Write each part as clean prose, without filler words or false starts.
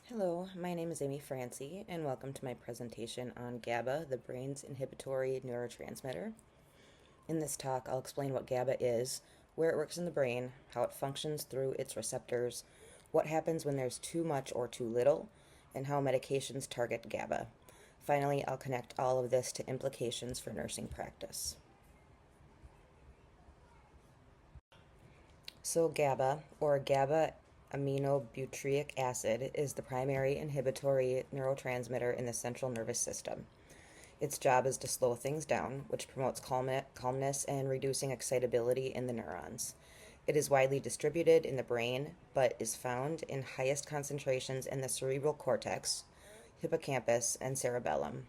Hello, my name is Amy Francie, and welcome to my presentation on GABA, the brain's inhibitory neurotransmitter. In this talk, I'll explain what GABA is, where it works in the brain, how it functions through its receptors, what happens when there's too much or too little, and how medications target GABA. Finally, I'll connect all of this to implications for nursing practice. So GABA, or GABA aminobutyric acid, is the primary inhibitory neurotransmitter in the central nervous system. Its job is to slow things down, which promotes calmness and reducing excitability in the neurons. It is widely distributed in the brain, but is found in highest concentrations in the cerebral cortex, hippocampus, and cerebellum.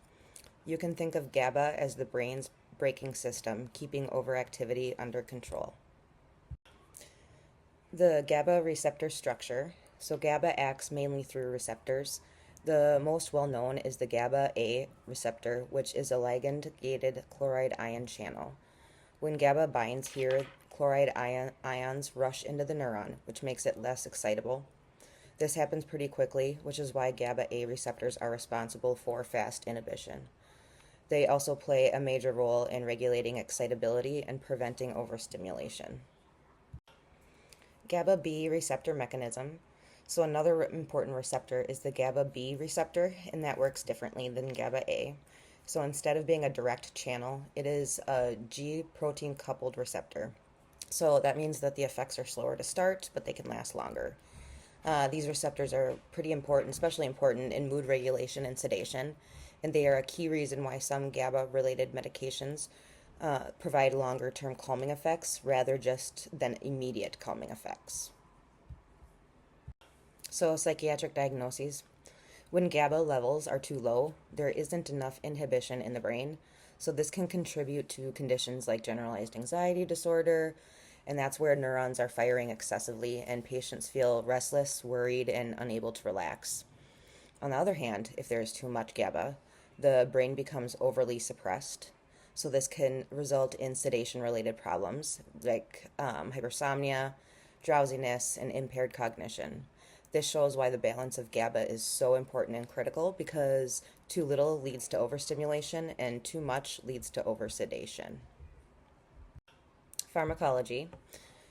You can think of GABA as the brain's braking system, keeping overactivity under control. The GABA receptor structure. So GABA acts mainly through receptors. The most well known is the GABA A receptor, which is a ligand-gated chloride ion channel. When GABA binds here, chloride ions rush into the neuron, which makes it less excitable. This happens pretty quickly, which is why GABA A receptors are responsible for fast inhibition. They also play a major role in regulating excitability and preventing overstimulation. GABA B receptor mechanism. So another important receptor is the GABA B receptor, and that works differently than GABA A. So instead of being a direct channel, it is a G protein coupled receptor. So that means that the effects are slower to start, but they can last longer. These receptors are pretty important, especially important in mood regulation and sedation, and they are a key reason why some GABA-related medications provide longer-term calming effects rather just than immediate calming effects. So psychiatric diagnoses. When GABA levels are too low, there isn't enough inhibition in the brain, so this can contribute to conditions like generalized anxiety disorder, and that's where neurons are firing excessively and patients feel restless, worried, and unable to relax. On the other hand, if there is too much GABA, the brain becomes overly suppressed. So this can result in sedation-related problems like hypersomnia, drowsiness, and impaired cognition. This shows why the balance of GABA is so important and critical, because too little leads to overstimulation and too much leads to oversedation. Pharmacology.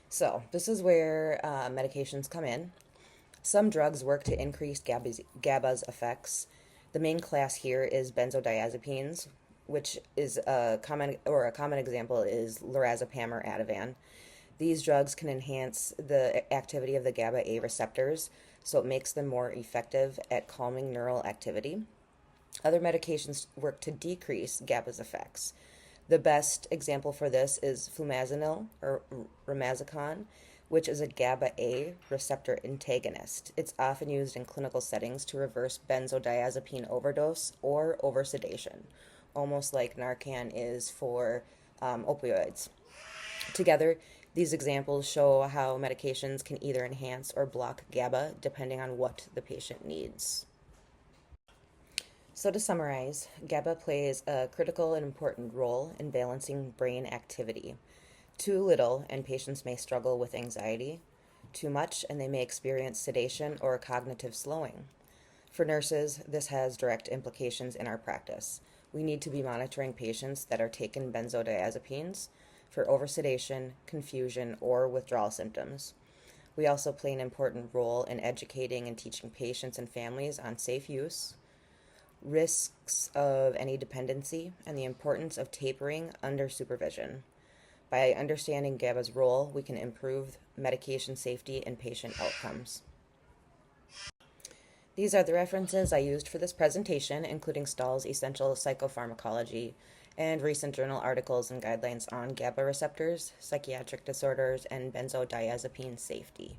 So this is where medications come in. Some drugs work to increase GABA's effects. The main class here is benzodiazepines, which is a common example is lorazepam or Ativan. These drugs can enhance the activity of the GABA A receptors, so it makes them more effective at calming neural activity. Other medications work to decrease GABA's effects. The best example for this is flumazenil or romazicon, which is a GABA A receptor antagonist. It's often used in clinical settings to reverse benzodiazepine overdose or oversedation, almost like Narcan is for opioids. Together, these examples show how medications can either enhance or block GABA depending on what the patient needs. So to summarize, GABA plays a critical and important role in balancing brain activity. Too little, and patients may struggle with anxiety. Too much, and they may experience sedation or cognitive slowing. For nurses, this has direct implications in our practice. We need to be monitoring patients that are taking benzodiazepines for oversedation, confusion, or withdrawal symptoms. We also play an important role in educating and teaching patients and families on safe use, risks of any dependency, and the importance of tapering under supervision. By understanding GABA's role, we can improve medication safety and patient outcomes. These are the references I used for this presentation, including Stahl's Essential Psychopharmacology and recent journal articles and guidelines on GABA receptors, psychiatric disorders, and benzodiazepine safety.